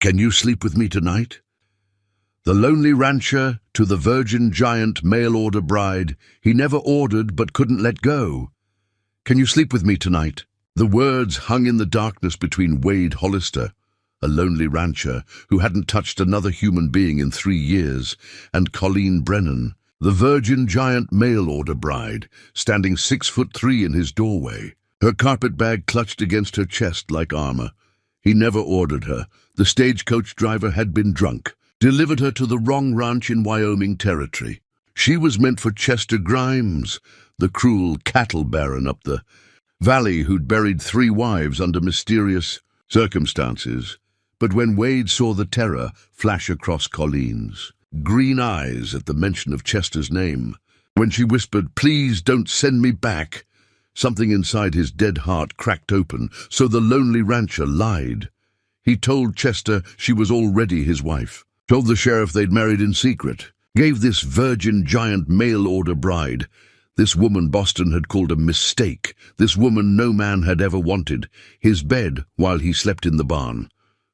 Can you sleep with me tonight? The lonely rancher to the virgin giant mail-order bride he never ordered but couldn't let go. Can you sleep with me tonight? The words hung in the darkness between Wade Hollister, a lonely rancher who hadn't touched another human being in 3 years, and Colleen Brennan, the virgin giant mail-order bride, standing 6'3" in his doorway, her carpet bag clutched against her chest like armor. He never ordered her. The stagecoach driver had been drunk, delivered her to the wrong ranch in Wyoming territory. She was meant for Chester Grimes, the cruel cattle baron up the valley who'd buried 3 wives under mysterious circumstances. But when Wade saw the terror flash across Colleen's green eyes at the mention of Chester's name, when she whispered, "Please don't send me back," something inside his dead heart cracked open. So the lonely rancher lied. He told Chester she was already his wife, told the sheriff they'd married in secret, gave this virgin giant mail-order bride, this woman Boston had called a mistake, this woman no man had ever wanted, his bed while he slept in the barn.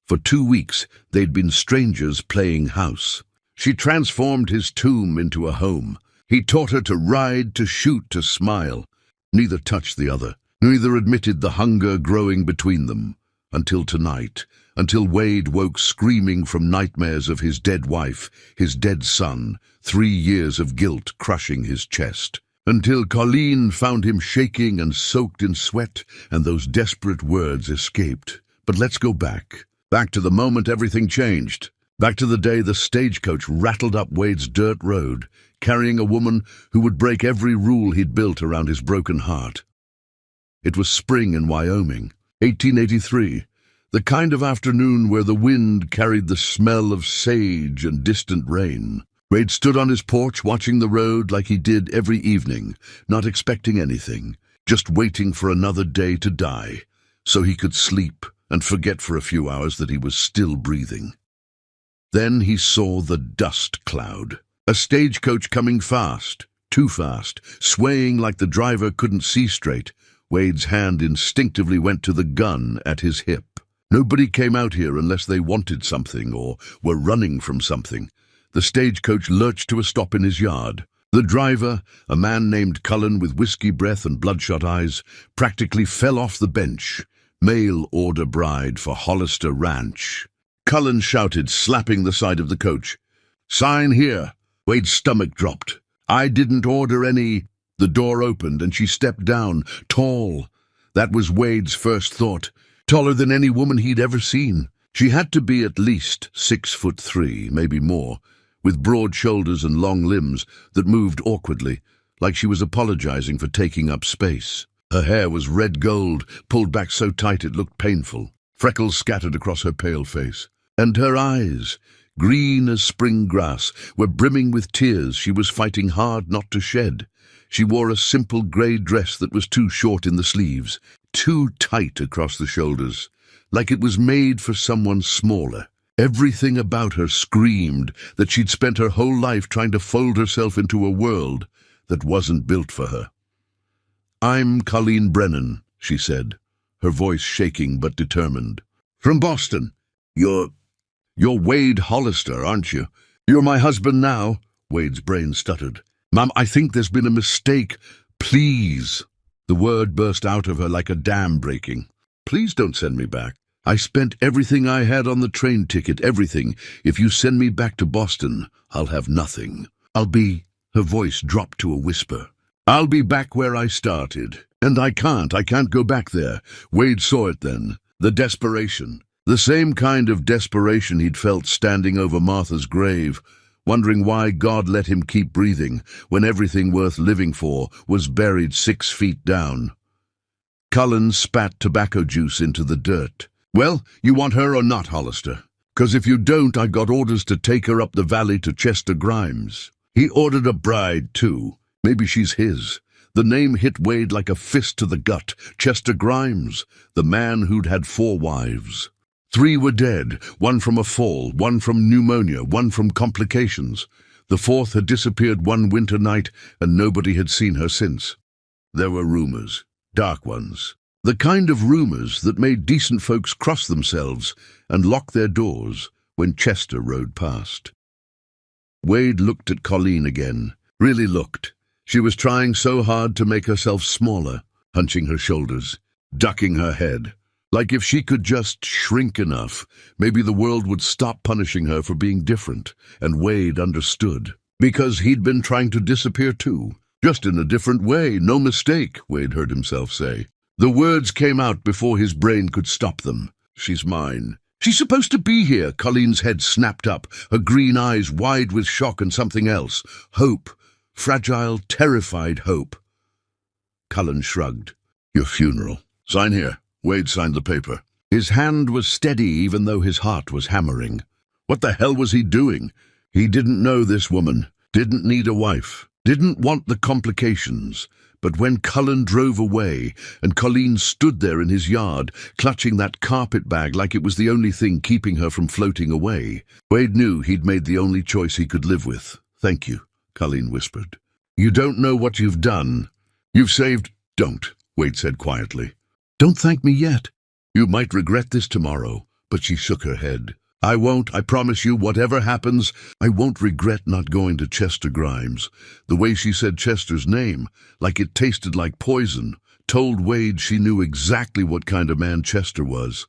For 2 weeks they'd been strangers playing house. She transformed his tomb into a home. He taught her to ride, to shoot, to smile. Neither touched the other, neither admitted the hunger growing between them. Until tonight, until Wade woke screaming from nightmares of his dead wife, his dead son, 3 years of guilt crushing his chest. Until Colleen found him shaking and soaked in sweat, and those desperate words escaped. But let's go back. Back to the moment everything changed. Back to the day the stagecoach rattled up Wade's dirt road, carrying a woman who would break every rule he'd built around his broken heart. It was spring in Wyoming, 1883, the kind of afternoon where the wind carried the smell of sage and distant rain. Wade stood on his porch watching the road like he did every evening, not expecting anything, just waiting for another day to die, so he could sleep and forget for a few hours that he was still breathing. Then he saw the dust cloud, a stagecoach coming fast, too fast, swaying like the driver couldn't see straight. Wade's hand instinctively went to the gun at his hip. Nobody came out here unless they wanted something or were running from something. The stagecoach lurched to a stop in his yard. The driver, a man named Cullen with whiskey breath and bloodshot eyes, practically fell off the bench. Mail-order bride for Hollister Ranch. Cullen shouted, slapping the side of the coach. "Sign here." Wade's stomach dropped. "I didn't order any." The door opened and she stepped down, tall. That was Wade's first thought. Taller than any woman he'd ever seen. She had to be at least 6'3", maybe more, with broad shoulders and long limbs that moved awkwardly, like she was apologizing for taking up space. Her hair was red gold, pulled back so tight it looked painful. Freckles scattered across her pale face. And her eyes, green as spring grass, were brimming with tears she was fighting hard not to shed. She wore a simple grey dress that was too short in the sleeves, too tight across the shoulders, like it was made for someone smaller. Everything about her screamed that she'd spent her whole life trying to fold herself into a world that wasn't built for her. "I'm Colleen Brennan," she said, her voice shaking but determined. "From Boston. You're Wade Hollister, aren't you?" "You're my husband now," Wade's brain stuttered. "Ma'am, I think there's been a mistake. Please." The word burst out of her like a dam breaking. "Please don't send me back. I spent everything I had on the train ticket, everything. If you send me back to Boston, I'll have nothing. I'll be—" her voice dropped to a whisper. "I'll be back where I started. And I can't go back there." Wade saw it then. The desperation. The same kind of desperation he'd felt standing over Martha's grave, wondering why God let him keep breathing when everything worth living for was buried 6 feet down. Cullen spat tobacco juice into the dirt. "Well, you want her or not, Hollister? 'Cause if you don't, I got orders to take her up the valley to Chester Grimes. He ordered a bride, too. Maybe she's his." The name hit Wade like a fist to the gut. Chester Grimes, the man who'd had 4 wives. 3 were dead, 1 from a fall, 1 from pneumonia, 1 from complications. The 4th had disappeared one winter night, and nobody had seen her since. There were rumors, dark ones, The kind of rumors that made decent folks cross themselves and lock their doors when Chester rode past. Wade looked at Colleen again, really looked. She was trying so hard to make herself smaller, hunching her shoulders, ducking her head. Like if she could just shrink enough, maybe the world would stop punishing her for being different, and Wade understood. Because he'd been trying to disappear too. Just in a different way, no mistake, Wade heard himself say. The words came out before his brain could stop them. She's mine. She's supposed to be here. Colleen's head snapped up, her green eyes wide with shock and something else. Hope. Fragile, terrified hope. Cullen shrugged. Your funeral. Sign here. Wade signed the paper. His hand was steady even though his heart was hammering. What the hell was he doing? He didn't know this woman, didn't need a wife, didn't want the complications. But when Cullen drove away and Colleen stood there in his yard, clutching that carpet bag like it was the only thing keeping her from floating away, Wade knew he'd made the only choice he could live with. Thank you, Colleen whispered. You don't know what you've done. You've saved... Don't, Wade said quietly. Don't thank me yet. You might regret this tomorrow. But she shook her head. I won't, I promise you, whatever happens, I won't regret not going to Chester Grimes. The way she said Chester's name, like it tasted like poison, told Wade she knew exactly what kind of man Chester was.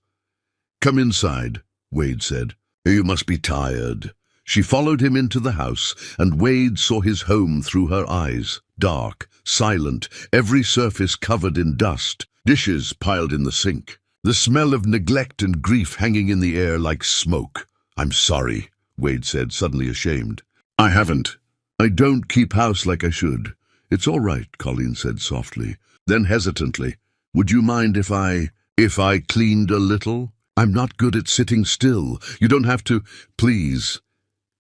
Come inside, Wade said. You must be tired. She followed him into the house, and Wade saw his home through her eyes, dark, silent, every surface covered in dust, dishes piled in the sink. The smell of neglect and grief hanging in the air like smoke. I'm sorry, Wade said, suddenly ashamed. I haven't. I don't keep house like I should. It's all right, Colleen said softly. Then hesitantly, would you mind if I cleaned a little? I'm not good at sitting still. You don't have to, please.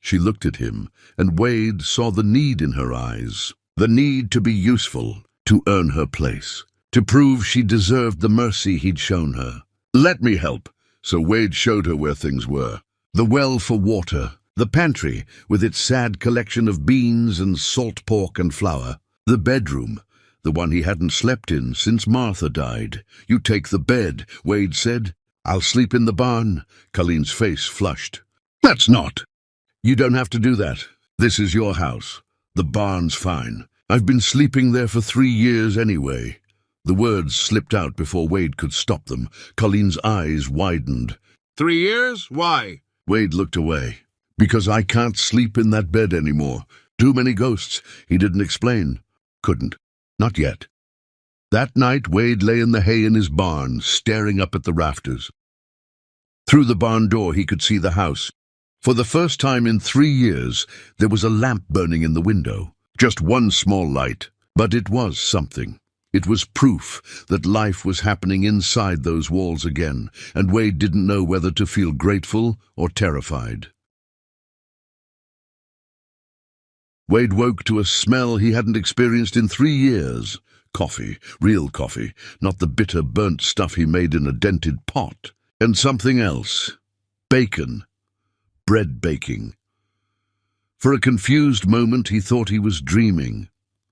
She looked at him, and Wade saw the need in her eyes. The need to be useful, to earn her place. To prove she deserved the mercy he'd shown her. Let me help. So Wade showed her where things were. The well for water, the pantry with its sad collection of beans and salt pork and flour, the bedroom, the one he hadn't slept in since Martha died. You take the bed, Wade said. I'll sleep in the barn. Colleen's face flushed. That's not. You don't have to do that. This is your house. The barn's fine. I've been sleeping there for 3 years anyway. The words slipped out before Wade could stop them. Colleen's eyes widened. 3 years? Why? Wade looked away. Because I can't sleep in that bed anymore. Too many ghosts. He didn't explain. Couldn't. Not yet. That night, Wade lay in the hay in his barn, staring up at the rafters. Through the barn door, he could see the house. For the first time in 3 years, there was a lamp burning in the window. Just one small light. But it was something. It was proof that life was happening inside those walls again, and Wade didn't know whether to feel grateful or terrified. Wade woke to a smell he hadn't experienced in 3 years. Coffee, real coffee, not the bitter, burnt stuff he made in a dented pot. And something else. Bacon. Bread baking. For a confused moment he thought he was dreaming,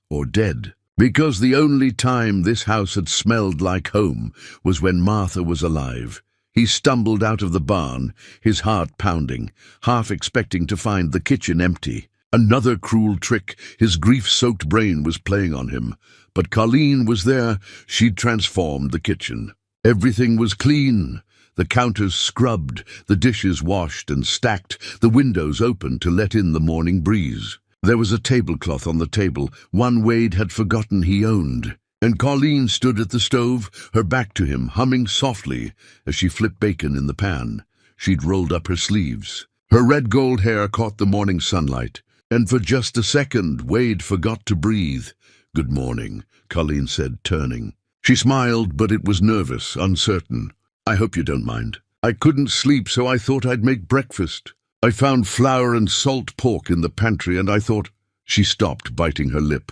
or dead. Because the only time this house had smelled like home was when Martha was alive. He stumbled out of the barn, his heart pounding, half expecting to find the kitchen empty. Another cruel trick his grief-soaked brain was playing on him. But Colleen was there. She'd transformed the kitchen. Everything was clean. The counters scrubbed, the dishes washed and stacked, the windows open to let in the morning breeze. There was a tablecloth on the table, one Wade had forgotten he owned, and Colleen stood at the stove, her back to him, humming softly as she flipped bacon in the pan. She'd rolled up her sleeves. Her red-gold hair caught the morning sunlight, and for just a second Wade forgot to breathe. Good morning, Colleen said, turning. She smiled, but it was nervous, uncertain. I hope you don't mind. I couldn't sleep, so I thought I'd make breakfast. I found flour and salt pork in the pantry, and I thought... She stopped, biting her lip.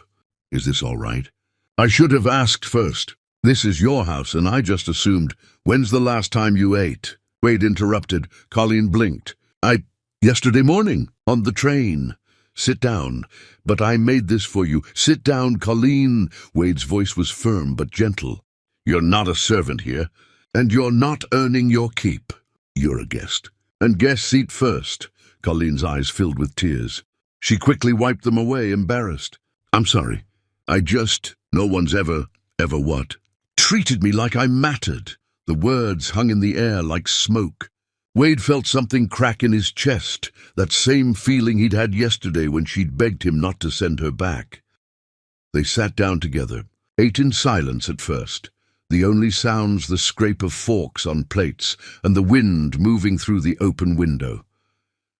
Is this all right? I should have asked first. This is your house, and I just assumed. When's the last time you ate? Wade interrupted. Colleen blinked. Yesterday morning, on the train. Sit down. But I made this for you. Sit down, Colleen. Wade's voice was firm but gentle. You're not a servant here, and you're not earning your keep. You're a guest. And guests eat first. Colleen's eyes filled with tears. She quickly wiped them away, embarrassed. I'm sorry. No one's ever what? Treated me like I mattered. The words hung in the air like smoke. Wade felt something crack in his chest, that same feeling he'd had yesterday when she'd begged him not to send her back. They sat down together, ate in silence at first. The only sounds the scrape of forks on plates and the wind moving through the open window.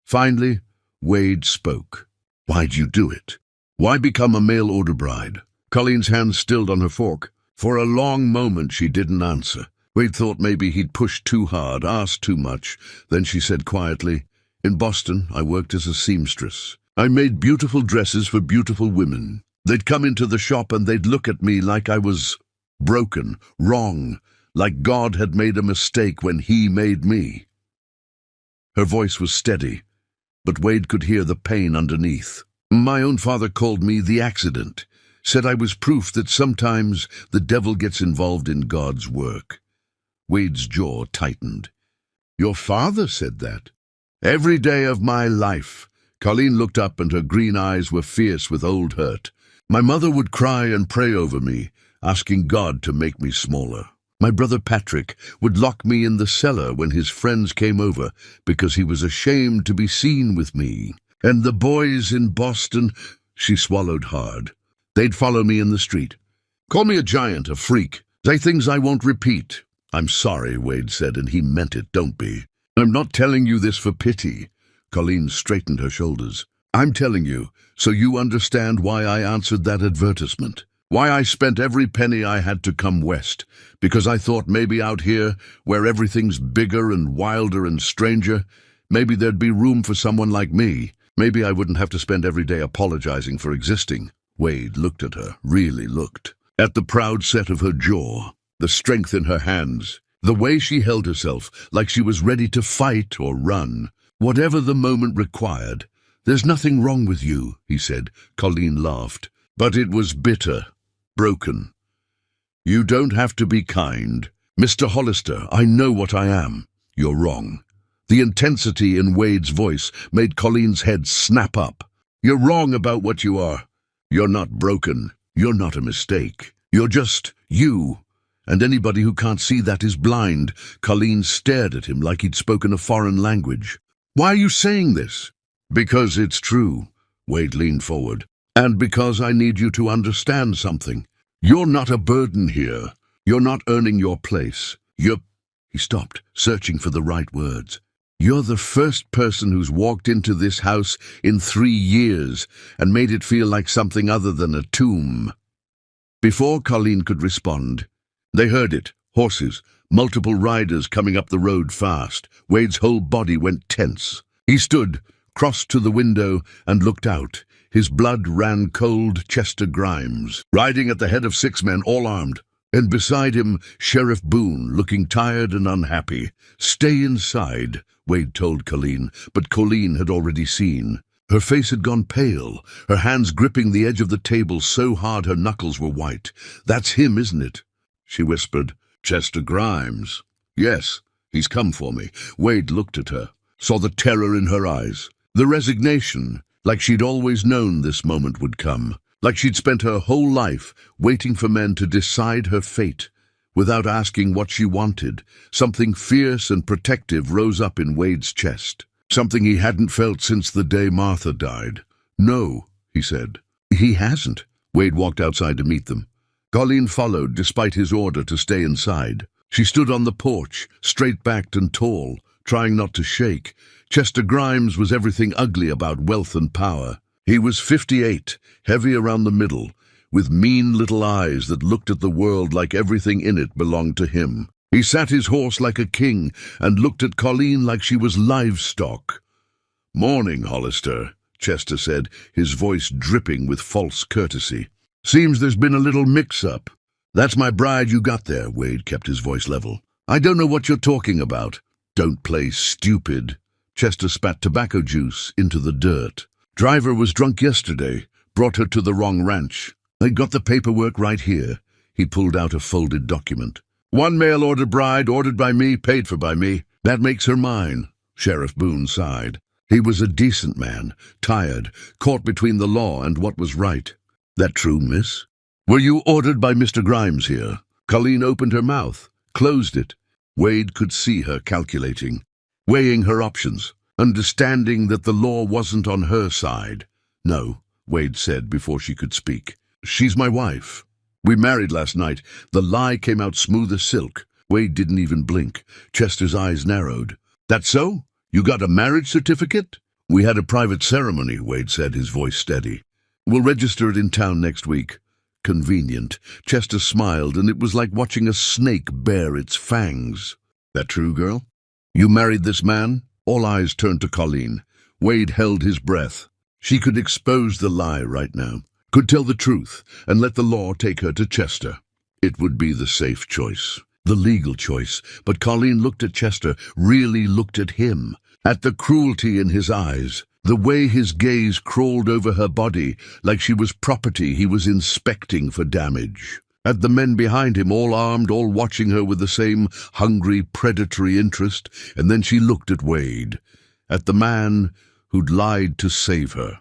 Finally, Wade spoke. Why'd you do it? Why become a mail-order bride? Colleen's hand stilled on her fork. For a long moment she didn't answer. Wade thought maybe he'd pushed too hard, asked too much. Then she said quietly, In Boston, I worked as a seamstress. I made beautiful dresses for beautiful women. They'd come into the shop and they'd look at me like I was broken, wrong, like God had made a mistake when He made me. Her voice was steady, but Wade could hear the pain underneath. My own father called me the accident, said I was proof that sometimes the devil gets involved in God's work. Wade's jaw tightened. Your father said that? Every day of my life. Colleen looked up and her green eyes were fierce with old hurt. My mother would cry and pray over me, asking God to make me smaller. My brother Patrick would lock me in the cellar when his friends came over because he was ashamed to be seen with me. And the boys in Boston, she swallowed hard. They'd follow me in the street. Call me a giant, a freak. Say things I won't repeat. I'm sorry, Wade said, and he meant it, don't be. I'm not telling you this for pity. Colleen straightened her shoulders. I'm telling you, so you understand why I answered that advertisement. Why I spent every penny I had to come west. Because I thought maybe out here, where everything's bigger and wilder and stranger, maybe there'd be room for someone like me. Maybe I wouldn't have to spend every day apologizing for existing. Wade looked at her, really looked. At the proud set of her jaw, the strength in her hands, the way she held herself, like she was ready to fight or run. Whatever the moment required. There's nothing wrong with you, he said. Colleen laughed. But it was bitter, broken. You don't have to be kind. Mr. Hollister, I know what I am. You're wrong. The intensity in Wade's voice made Colleen's head snap up. You're wrong about what you are. You're not broken. You're not a mistake. You're just you. And anybody who can't see that is blind. Colleen stared at him like he'd spoken a foreign language. Why are you saying this? Because it's true. Wade leaned forward. And because I need you to understand something. You're not a burden here. You're not earning your place. He stopped, searching for the right words. You're the first person who's walked into this house in 3 years and made it feel like something other than a tomb. Before Colleen could respond, they heard it. Horses, multiple riders coming up the road fast. Wade's whole body went tense. He stood, crossed to the window, and looked out. His blood ran cold. Chester Grimes, riding at the head of 6 men, all armed. And beside him, Sheriff Boone, looking tired and unhappy. Stay inside, Wade told Colleen, but Colleen had already seen. Her face had gone pale, her hands gripping the edge of the table so hard her knuckles were white. That's him, isn't it? She whispered. Chester Grimes. Yes, he's come for me. Wade looked at her, saw the terror in her eyes, the resignation, like she'd always known this moment would come, like she'd spent her whole life waiting for men to decide her fate, without asking what she wanted. Something fierce and protective rose up in Wade's chest, something he hadn't felt since the day Martha died. No, he said. He hasn't. Wade walked outside to meet them. Colleen followed, despite his order to stay inside. She stood on the porch, straight-backed and tall, trying not to shake. Chester Grimes was everything ugly about wealth and power. He was 58, heavy around the middle, with mean little eyes that looked at the world like everything in it belonged to him. He sat his horse like a king and looked at Colleen like she was livestock. Morning, Hollister, Chester said, his voice dripping with false courtesy. Seems there's been a little mix-up. That's my bride you got there, Wade kept his voice level. I don't know what you're talking about. Don't play stupid. Chester spat tobacco juice into the dirt. Driver was drunk yesterday, brought her to the wrong ranch. I got the paperwork right here. He pulled out a folded document. One mail-order bride, ordered by me, paid for by me. That makes her mine. Sheriff Boone sighed. He was a decent man, tired, caught between the law and what was right. That true, miss? Were you ordered by Mr. Grimes here? Colleen opened her mouth, closed it. Wade could see her calculating, weighing her options, understanding that the law wasn't on her side. No, Wade said before she could speak. She's my wife. We married last night. The lie came out smooth as silk. Wade didn't even blink. Chester's eyes narrowed. That so? You got a marriage certificate? We had a private ceremony, Wade said, his voice steady. We'll register it in town next week. Convenient. Chester smiled, and it was like watching a snake bare its fangs. That true, girl? You married this man? All eyes turned to Colleen. Wade held his breath. She could expose the lie right now, could tell the truth, and let the law take her to Chester. It would be the safe choice, the legal choice, but Colleen looked at Chester, really looked at him, at the cruelty in his eyes, the way his gaze crawled over her body like she was property he was inspecting for damage. At the men behind him, all armed, all watching her with the same hungry, predatory interest, and then she looked at Wade, at the man who'd lied to save her,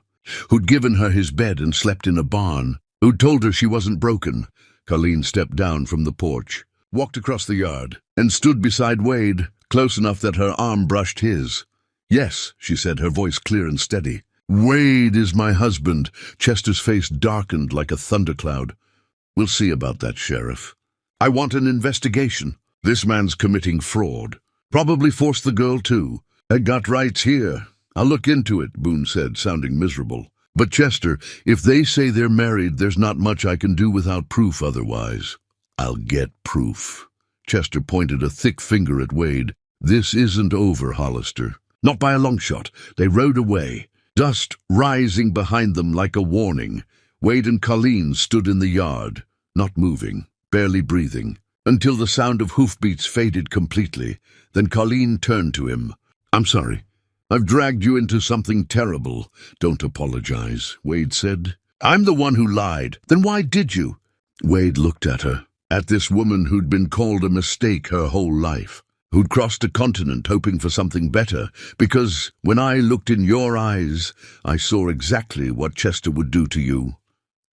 who'd given her his bed and slept in a barn, who'd told her she wasn't broken. Colleen stepped down from the porch, walked across the yard, and stood beside Wade, close enough that her arm brushed his. Yes, she said, her voice clear and steady. Wade is my husband. Chester's face darkened like a thundercloud. We'll see about that, Sheriff. I want an investigation. This man's committing fraud. Probably forced the girl too. I got rights here. I'll look into it, Boone said, sounding miserable. But Chester, if they say they're married, there's not much I can do without proof otherwise. I'll get proof. Chester pointed a thick finger at Wade. This isn't over, Hollister. Not by a long shot. They rode away, dust rising behind them like a warning. Wade and Colleen stood in the yard, not moving, barely breathing, until the sound of hoofbeats faded completely. Then Colleen turned to him. I'm sorry. I've dragged you into something terrible. Don't apologize, Wade said. I'm the one who lied. Then why did you? Wade looked at her, at this woman who'd been called a mistake her whole life, who'd crossed a continent hoping for something better, because when I looked in your eyes, I saw exactly what Chester would do to you,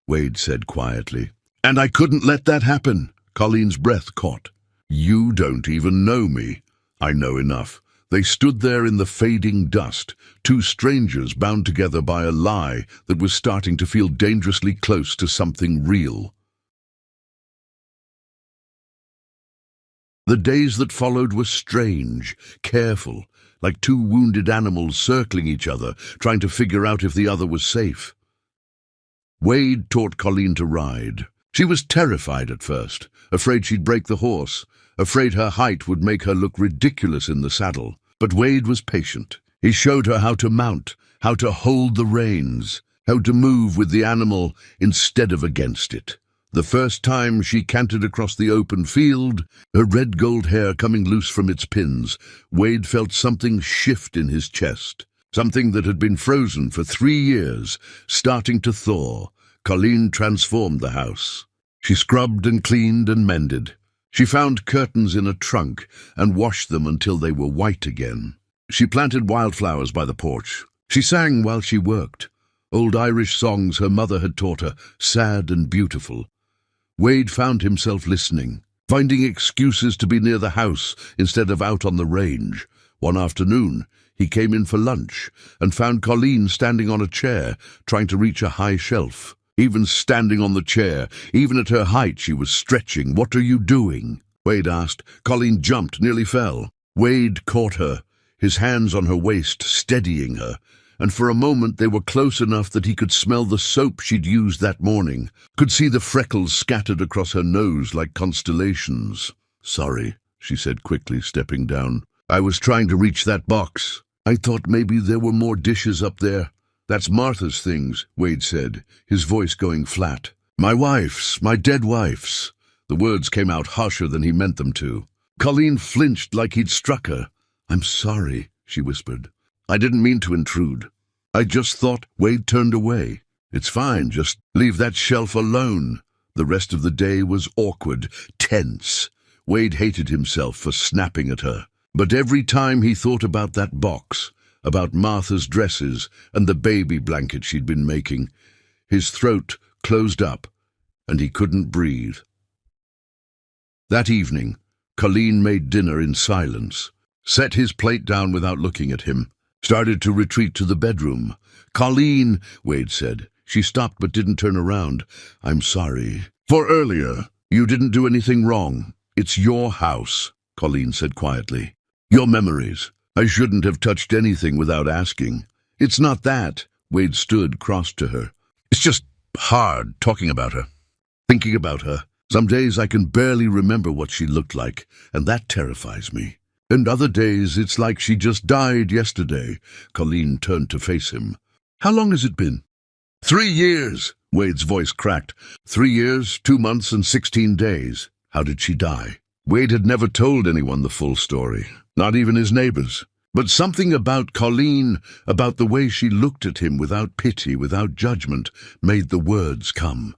Wade said quietly. And I couldn't let that happen. Colleen's breath caught. You don't even know me. I know enough. They stood there in the fading dust, two strangers bound together by a lie that was starting to feel dangerously close to something real. The days that followed were strange, careful, like two wounded animals circling each other, trying to figure out if the other was safe. Wade taught Colleen to ride. She was terrified at first, afraid she'd break the horse, afraid her height would make her look ridiculous in the saddle. But Wade was patient. He showed her how to mount, how to hold the reins, how to move with the animal instead of against it. The first time she cantered across the open field, her red-gold hair coming loose from its pins, Wade felt something shift in his chest, something that had been frozen for 3 years, starting to thaw. Colleen transformed the house. She scrubbed and cleaned and mended. She found curtains in a trunk and washed them until they were white again. She planted wildflowers by the porch. She sang while she worked, old Irish songs her mother had taught her, sad and beautiful. Wade found himself listening, finding excuses to be near the house instead of out on the range. One afternoon, he came in for lunch and found Colleen standing on a chair, trying to reach a high shelf. Even standing on the chair, even at her height, she was stretching. What are you doing? Wade asked. Colleen jumped, nearly fell. Wade caught her, his hands on her waist, steadying her, and for a moment they were close enough that he could smell the soap she'd used that morning, could see the freckles scattered across her nose like constellations. Sorry, she said quickly, stepping down. I was trying to reach that box. I thought maybe there were more dishes up there. That's Martha's things, Wade said, his voice going flat. My wife's, my dead wife's. The words came out harsher than he meant them to. Colleen flinched like he'd struck her. I'm sorry, she whispered. I didn't mean to intrude. I just thought. Wade turned away. It's fine, just leave that shelf alone. The rest of the day was awkward, tense. Wade hated himself for snapping at her. But every time he thought about that box, about Martha's dresses and the baby blanket she'd been making, his throat closed up and he couldn't breathe. That evening, Colleen made dinner in silence, set his plate down without looking at him, started to retreat to the bedroom. "Colleen," Wade said. She stopped but didn't turn around. "I'm sorry. For earlier, you didn't do anything wrong. It's your house," Colleen said quietly. "Your memories. I shouldn't have touched anything without asking." "It's not that." Wade stood crossed to her. "It's just hard talking about her, thinking about her. Some days I can barely remember what she looked like, and that terrifies me. And other days it's like she just died yesterday." Colleen turned to face him. "How long has it been?" 3 years, Wade's voice cracked. 3 years, 2 months, and 16 days. How did she die? Wade had never told anyone the full story, not even his neighbors. But something about Colleen, about the way she looked at him without pity, without judgment, made the words come.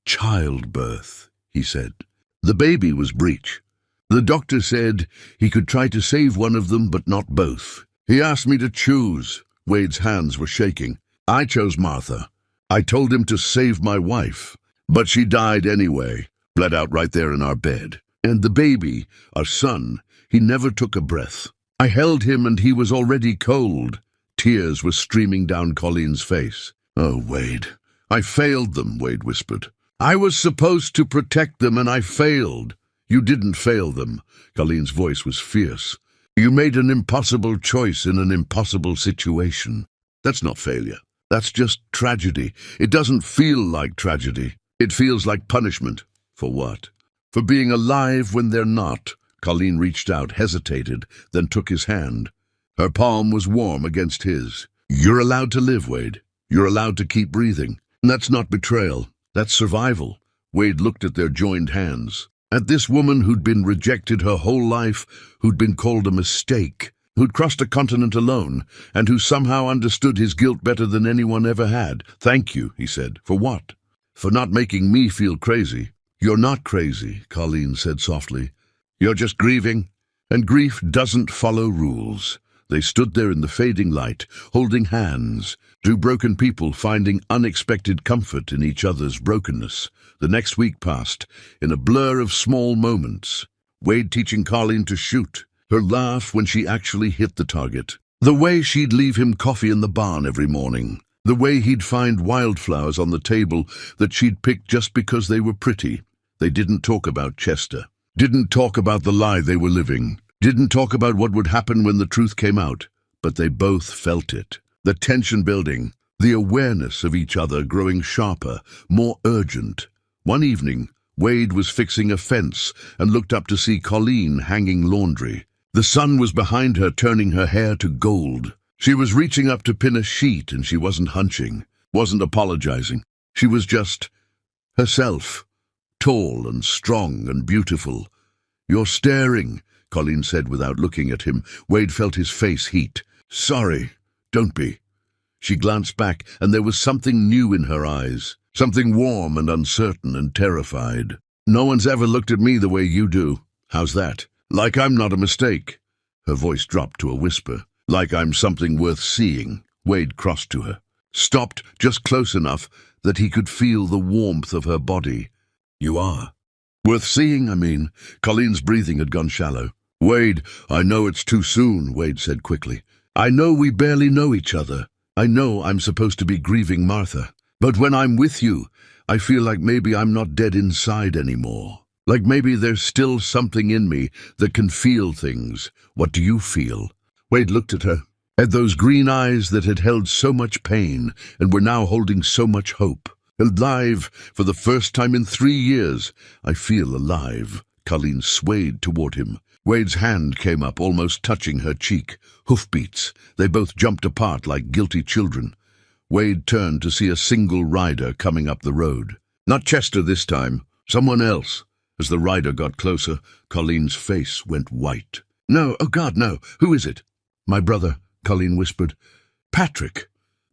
"Childbirth," he said. "The baby was breech. The doctor said he could try to save one of them, but not both. He asked me to choose." Wade's hands were shaking. "I chose Martha. I told him to save my wife. But she died anyway, bled out right there in our bed. And the baby, our son, he never took a breath. I held him and he was already cold." Tears were streaming down Colleen's face. "Oh, Wade, I failed them," Wade whispered. "I was supposed to protect them and I failed." "You didn't fail them." Colleen's voice was fierce. "You made an impossible choice in an impossible situation. That's not failure. That's just tragedy. It doesn't feel like tragedy. It feels like punishment." "For what?" "For being alive when they're not." Colleen reached out, hesitated, then took his hand. Her palm was warm against his. "You're allowed to live, Wade. You're allowed to keep breathing. That's not betrayal. That's survival." Wade looked at their joined hands. At this woman who'd been rejected her whole life, who'd been called a mistake, who'd crossed a continent alone, and who somehow understood his guilt better than anyone ever had. "Thank you," he said. "For what?" "For not making me feel crazy." "You're not crazy," Colleen said softly. "You're just grieving, and grief doesn't follow rules." They stood there in the fading light, holding hands, two broken people finding unexpected comfort in each other's brokenness. The next week passed, in a blur of small moments. Wade teaching Colleen to shoot, her laugh when she actually hit the target, the way she'd leave him coffee in the barn every morning, the way he'd find wildflowers on the table that she'd picked just because they were pretty. They didn't talk about Chester, didn't talk about the lie they were living, didn't talk about what would happen when the truth came out, but they both felt it. The tension building, the awareness of each other growing sharper, more urgent. One evening, Wade was fixing a fence and looked up to see Colleen hanging laundry. The sun was behind her, turning her hair to gold. She was reaching up to pin a sheet, and she wasn't hunching, wasn't apologizing. She was just herself, tall and strong and beautiful. "You're staring," Colleen said without looking at him. Wade felt his face heat. "Sorry, don't be." She glanced back, and there was something new in her eyes, something warm and uncertain and terrified. "No one's ever looked at me the way you do. How's that? Like I'm not a mistake." Her voice dropped to a whisper. "Like I'm something worth seeing." Wade crossed to her, stopped just close enough that he could feel the warmth of her body. "You are." "Worth seeing, I mean." Colleen's breathing had gone shallow. "Wade, I know it's too soon," Wade said quickly. "I know we barely know each other. I know I'm supposed to be grieving Martha. But when I'm with you, I feel like maybe I'm not dead inside anymore. Like maybe there's still something in me that can feel things. What do you feel?" Wade looked at her, at those green eyes that had held so much pain and were now holding so much hope. "Alive for the first time in 3 years. I feel alive." Colleen swayed toward him. Wade's hand came up, almost touching her cheek. Hoofbeats. They both jumped apart like guilty children. Wade turned to see a single rider coming up the road. Not Chester this time, someone else. As the rider got closer, Colleen's face went white. "No, oh God, no. Who is it?" "My brother," Colleen whispered. "Patrick."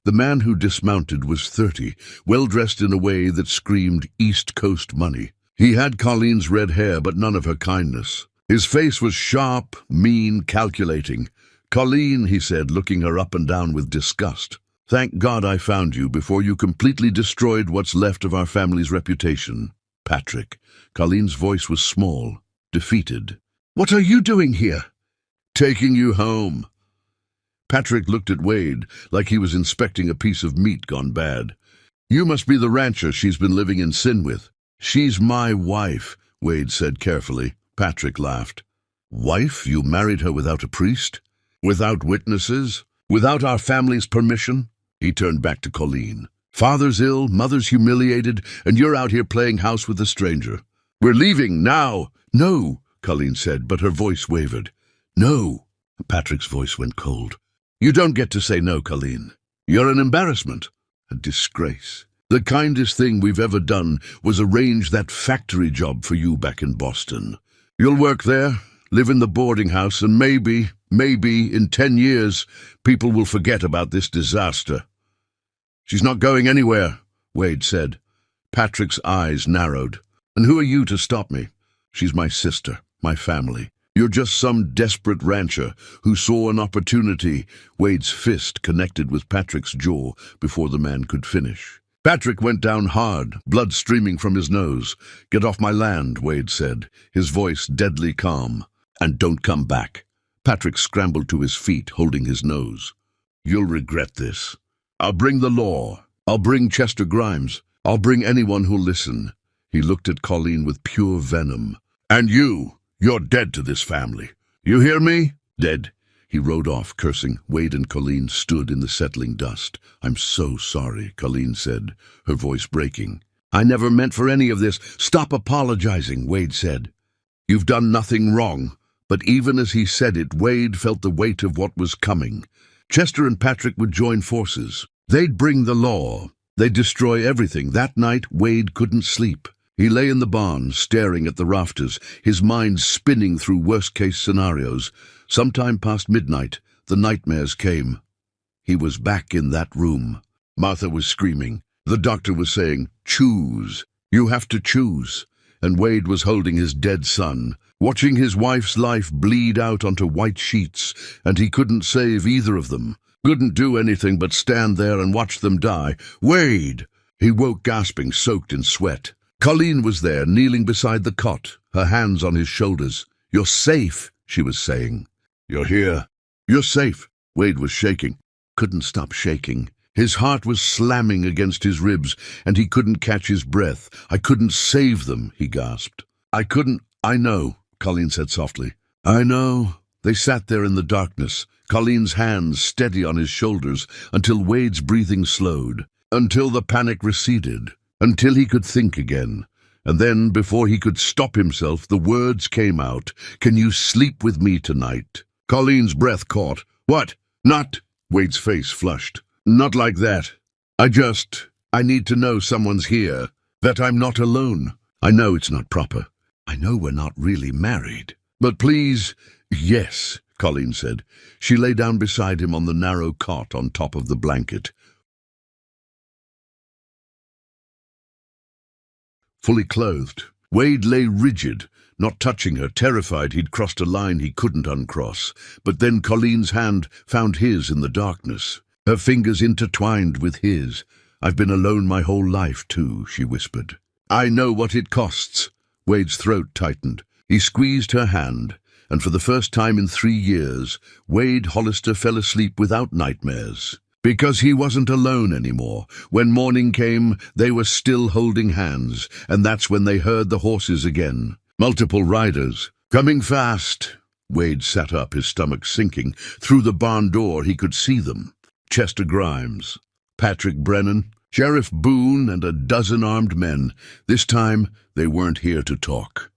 The man who dismounted was 30, well-dressed in a way that screamed East Coast money. He had Colleen's red hair, but none of her kindness. His face was sharp, mean, calculating. "Colleen," he said, looking her up and down with disgust. "Thank God I found you before you completely destroyed what's left of our family's reputation." "Patrick." Colleen's voice was small, defeated. "What are you doing here?" "Taking you home." Patrick looked at Wade like he was inspecting a piece of meat gone bad. "You must be the rancher she's been living in sin with." "She's my wife," Wade said carefully. Patrick laughed. "Wife? You married her without a priest? Without witnesses? Without our family's permission?" He turned back to Colleen. "Father's ill, mother's humiliated, and you're out here playing house with a stranger. We're leaving now." "No," Colleen said, but her voice wavered. "No." Patrick's voice went cold. "You don't get to say no, Colleen. You're an embarrassment, a disgrace. The kindest thing we've ever done was arrange that factory job for you back in Boston. You'll work there, live in the boarding house, and maybe, in 10 years, people will forget about this disaster." "She's not going anywhere," Wade said. Patrick's eyes narrowed. "And who are you to stop me? She's my sister, my family. You're just some desperate rancher who saw an opportunity." Wade's fist connected with Patrick's jaw before the man could finish. Patrick went down hard, blood streaming from his nose. "Get off my land," Wade said, his voice deadly calm. "And don't come back." Patrick scrambled to his feet, holding his nose. "You'll regret this. I'll bring the law. I'll bring Chester Grimes. I'll bring anyone who'll listen." He looked at Colleen with pure venom. "And you're dead to this family. You hear me? Dead." He rode off, cursing. Wade and Colleen stood in the settling dust. "I'm so sorry," Colleen said, her voice breaking. "I never meant for any of this." "Stop apologizing," Wade said. "You've done nothing wrong." But even as he said it, Wade felt the weight of what was coming. Chester and Patrick would join forces. They'd bring the law. They'd destroy everything. That night, Wade couldn't sleep. He lay in the barn, staring at the rafters, his mind spinning through worst-case scenarios. Sometime past midnight, the nightmares came. He was back in that room. Martha was screaming. The doctor was saying, "Choose. You have to choose." And Wade was holding his dead son, watching his wife's life bleed out onto white sheets, and he couldn't save either of them. Couldn't do anything but stand there and watch them die. "Wade!" He woke gasping, soaked in sweat. Colleen was there, kneeling beside the cot, her hands on his shoulders. "You're safe," she was saying. "You're here. You're safe." Wade was shaking. Couldn't stop shaking. His heart was slamming against his ribs, and he couldn't catch his breath. "I couldn't save them," he gasped. "I know," Colleen said softly. "I know." They sat there in the darkness, Colleen's hands steady on his shoulders, until Wade's breathing slowed, until the panic receded, until he could think again. And then, before he could stop himself, the words came out. "Can you sleep with me tonight?" Colleen's breath caught. "What? Not—" Wade's face flushed. "Not like that. I need to know someone's here, that I'm not alone. I know it's not proper. I know we're not really married. But please—" "Yes," Colleen said. She lay down beside him on the narrow cot on top of the blanket. Fully clothed, Wade lay rigid, not touching her, terrified he'd crossed a line he couldn't uncross. But then Colleen's hand found his in the darkness, her fingers intertwined with his. "I've been alone my whole life, too," she whispered. "I know what it costs." Wade's throat tightened. He squeezed her hand, and for the first time in 3 years, Wade Hollister fell asleep without nightmares. Because he wasn't alone anymore. When morning came, they were still holding hands, and that's when they heard the horses again. Multiple riders. "Coming fast." Wade sat up, his stomach sinking. Through the barn door he could see them. Chester Grimes, Patrick Brennan, Sheriff Boone, and a dozen armed men. This time, they weren't here to talk.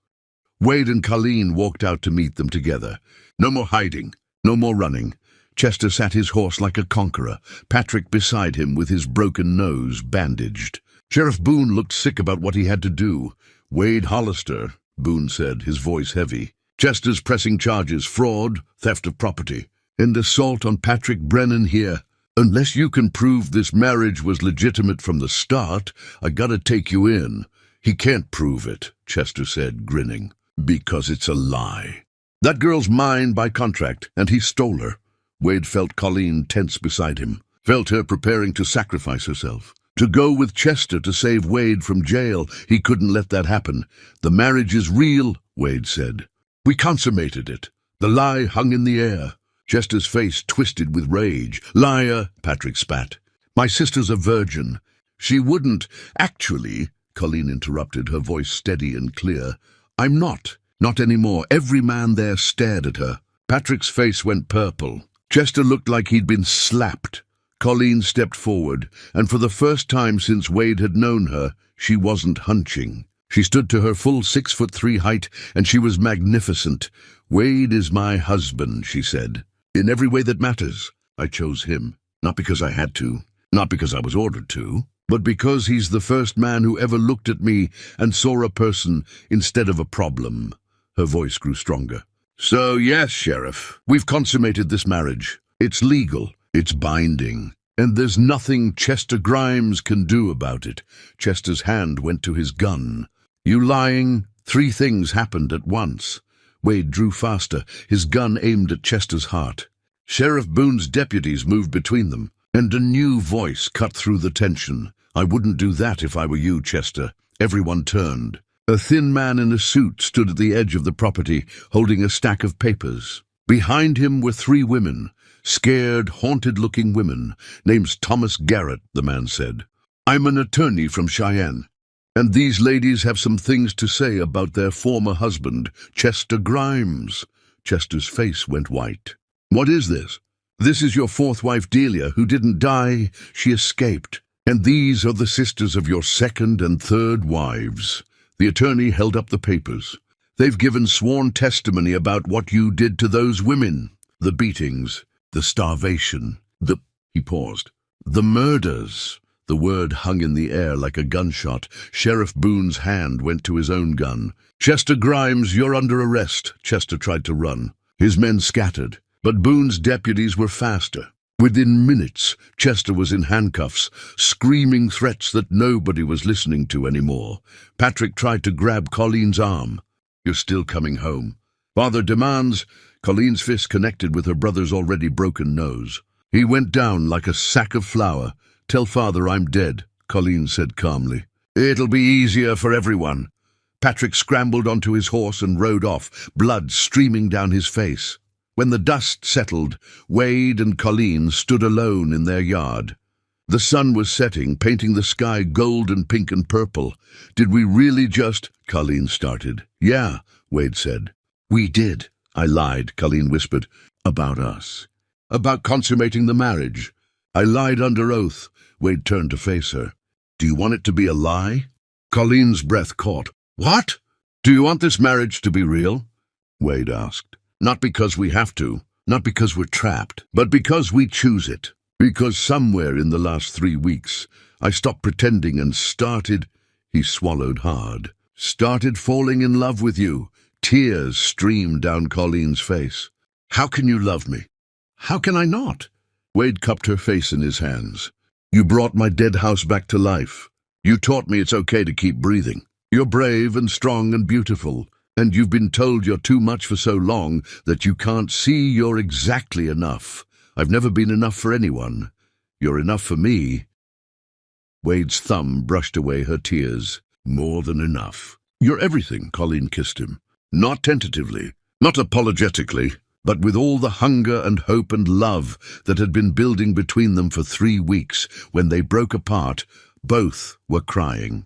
Wade and Colleen walked out to meet them together. No more hiding, no more running. Chester sat his horse like a conqueror, Patrick beside him with his broken nose bandaged. Sheriff Boone looked sick about what he had to do. "Wade Hollister," Boone said, his voice heavy. "Chester's pressing charges, fraud, theft of property, and assault on Patrick Brennan here." Unless you can prove this marriage was legitimate from the start, I gotta take you in. He can't prove it, Chester said, grinning. Because it's a lie. That girl's mine by contract, and he stole her. Wade felt Colleen tense beside him, felt her preparing to sacrifice herself. To go with Chester to save Wade from jail, he couldn't let that happen. The marriage is real, Wade said. We consummated it. The lie hung in the air. Chester's face twisted with rage. Liar, Patrick spat. My sister's a virgin. She wouldn't. Actually, Colleen interrupted, her voice steady and clear. I'm not. Not anymore. Every man there stared at her. Patrick's face went purple. Chester looked like he'd been slapped. Colleen stepped forward, and for the first time since Wade had known her, she wasn't hunching. She stood to her full 6'3" height, and she was magnificent. Wade is my husband, she said. In every way that matters. I chose him. Not because I had to. Not because I was ordered to. But because he's the first man who ever looked at me and saw a person instead of a problem. Her voice grew stronger. So yes, Sheriff, we've consummated this marriage. It's legal. It's binding. And there's nothing Chester Grimes can do about it. Chester's hand went to his gun. You lying? 3 things happened at once. Wade drew faster, his gun aimed at Chester's heart. Sheriff Boone's deputies moved between them, and a new voice cut through the tension. I wouldn't do that if I were you, Chester. Everyone turned. A thin man in a suit stood at the edge of the property, holding a stack of papers. Behind him were 3 women. Scared, haunted-looking women. Name's Thomas Garrett, the man said. I'm an attorney from Cheyenne, and these ladies have some things to say about their former husband, Chester Grimes. Chester's face went white. What is this? This is your 4th wife, Delia, who didn't die. She escaped. And these are the sisters of your 2nd and 3rd wives. The attorney held up the papers. They've given sworn testimony about what you did to those women. The beatings. The starvation, he paused. The murders. The word hung in the air like a gunshot. Sheriff Boone's hand went to his own gun. Chester Grimes, you're under arrest. Chester tried to run. His men scattered, but Boone's deputies were faster. Within minutes, Chester was in handcuffs, screaming threats that nobody was listening to anymore. Patrick tried to grab Colleen's arm. You're still coming home. Father demands. Colleen's fist connected with her brother's already broken nose. He went down like a sack of flour. Tell Father I'm dead, Colleen said calmly. It'll be easier for everyone. Patrick scrambled onto his horse and rode off, blood streaming down his face. When the dust settled, Wade and Colleen stood alone in their yard. The sun was setting, painting the sky gold and pink and purple. Did we really just... Colleen started. Yeah, Wade said. We did. I lied, Colleen whispered. About us. About consummating the marriage. I lied under oath. Wade turned to face her. Do you want it to be a lie? Colleen's breath caught. What? Do you want this marriage to be real? Wade asked. Not because we have to, not because we're trapped, but because we choose it. Because somewhere in the last 3 weeks, I stopped pretending and started, he swallowed hard, started falling in love with you. Tears streamed down Colleen's face. How can you love me? How can I not? Wade cupped her face in his hands. You brought my dead house back to life. You taught me it's okay to keep breathing. You're brave and strong and beautiful, and you've been told you're too much for so long that you can't see you're exactly enough. I've never been enough for anyone. You're enough for me. Wade's thumb brushed away her tears. More than enough. You're everything, Colleen kissed him. Not tentatively, not apologetically, but with all the hunger and hope and love that had been building between them for 3 weeks. When they broke apart, both were crying.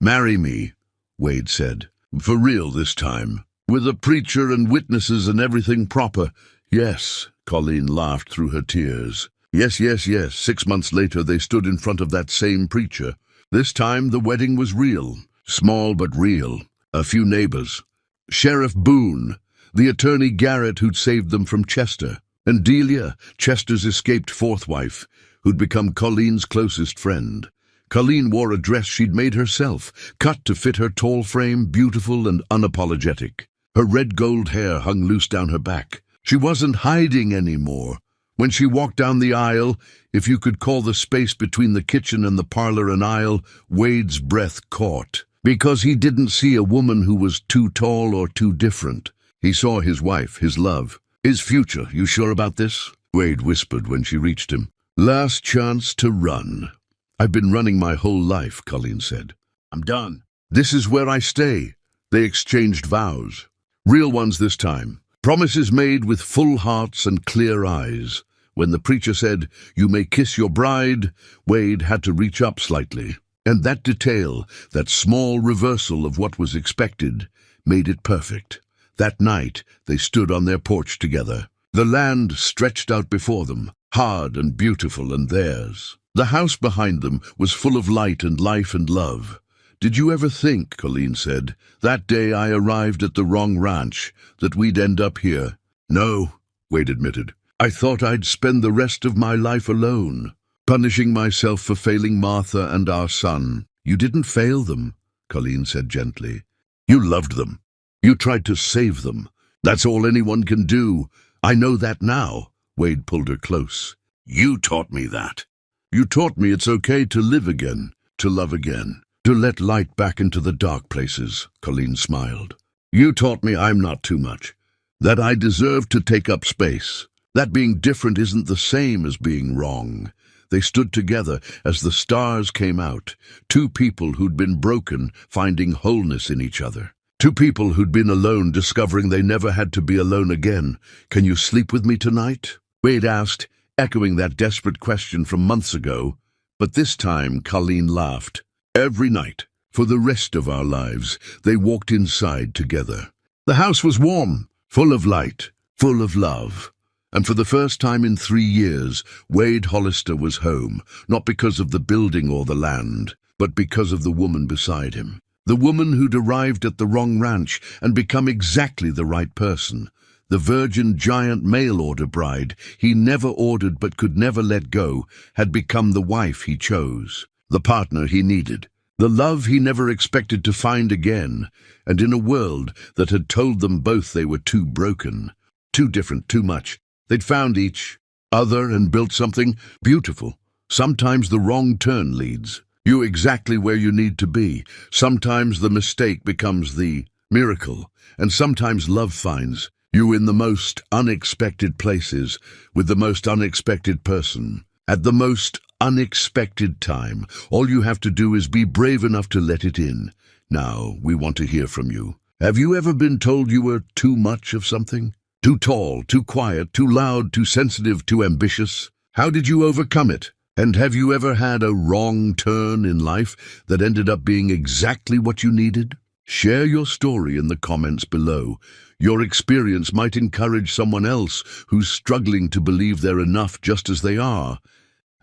Marry me, Wade said. For real this time. With a preacher and witnesses and everything proper. Yes, Colleen laughed through her tears. Yes, yes, yes. 6 months later they stood in front of that same preacher. This time the wedding was real. Small but real. A few neighbors. Sheriff Boone, the attorney Garrett who'd saved them from Chester, and Delia, Chester's escaped 4th wife, who'd become Colleen's closest friend. Colleen wore a dress she'd made herself, cut to fit her tall frame, beautiful and unapologetic. Her red gold hair hung loose down her back. She wasn't hiding anymore. When she walked down the aisle, if you could call the space between the kitchen and the parlor an aisle, Wade's breath caught. Because he didn't see a woman who was too tall or too different. He saw his wife, his love, his future. You sure about this? Wade whispered when she reached him. Last chance to run. I've been running my whole life, Colleen said. I'm done. This is where I stay. They exchanged vows. Real ones this time. Promises made with full hearts and clear eyes. When the preacher said, "You may kiss your bride," Wade had to reach up slightly. And that detail, that small reversal of what was expected, made it perfect. That night, they stood on their porch together. The land stretched out before them, hard and beautiful and theirs. The house behind them was full of light and life and love. Did you ever think, Colleen said, that day I arrived at the wrong ranch, that we'd end up here? No, Wade admitted. I thought I'd spend the rest of my life alone, punishing myself for failing Martha and our son. You didn't fail them, Colleen said gently. You loved them. You tried to save them. That's all anyone can do. I know that now. Wade pulled her close. You taught me that. You taught me it's okay to live again, to love again, to let light back into the dark places, Colleen smiled. You taught me I'm not too much, that I deserve to take up space, that being different isn't the same as being wrong. They stood together as the stars came out, two people who'd been broken, finding wholeness in each other. Two people who'd been alone, discovering they never had to be alone again. Can you sleep with me tonight? Wade asked, echoing that desperate question from months ago. But this time, Colleen laughed. Every night, for the rest of our lives, they walked inside together. The house was warm, full of light, full of love. And for the first time in 3 years, Wade Hollister was home, not because of the building or the land, but because of the woman beside him. The woman who'd arrived at the wrong ranch and become exactly the right person. The virgin giant mail-order bride he never ordered but could never let go had become the wife he chose, the partner he needed, the love he never expected to find again, and in a world that had told them both they were too broken, too different, too much. They'd found each other and built something beautiful. Sometimes the wrong turn leads you exactly where you need to be. Sometimes the mistake becomes the miracle, and sometimes love finds you in the most unexpected places, with the most unexpected person, at the most unexpected time. All you have to do is be brave enough to let it in. Now, we want to hear from you. Have you ever been told you were too much of something? Too tall, too quiet, too loud, too sensitive, too ambitious? How did you overcome it? And have you ever had a wrong turn in life that ended up being exactly what you needed? Share your story in the comments below. Your experience might encourage someone else who's struggling to believe they're enough just as they are.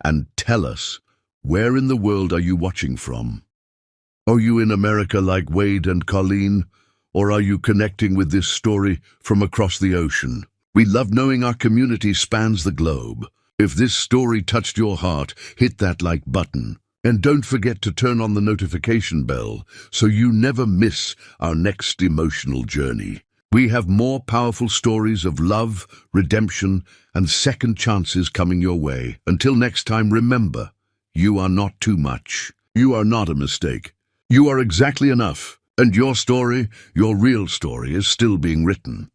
And tell us, where in the world are you watching from? Are you in America like Wade and Colleen? Or are you connecting with this story from across the ocean? We love knowing our community spans the globe. If this story touched your heart, hit that like button. And don't forget to turn on the notification bell so you never miss our next emotional journey. We have more powerful stories of love, redemption, and second chances coming your way. Until next time, remember, you are not too much. You are not a mistake. You are exactly enough. And your story, your real story, is still being written.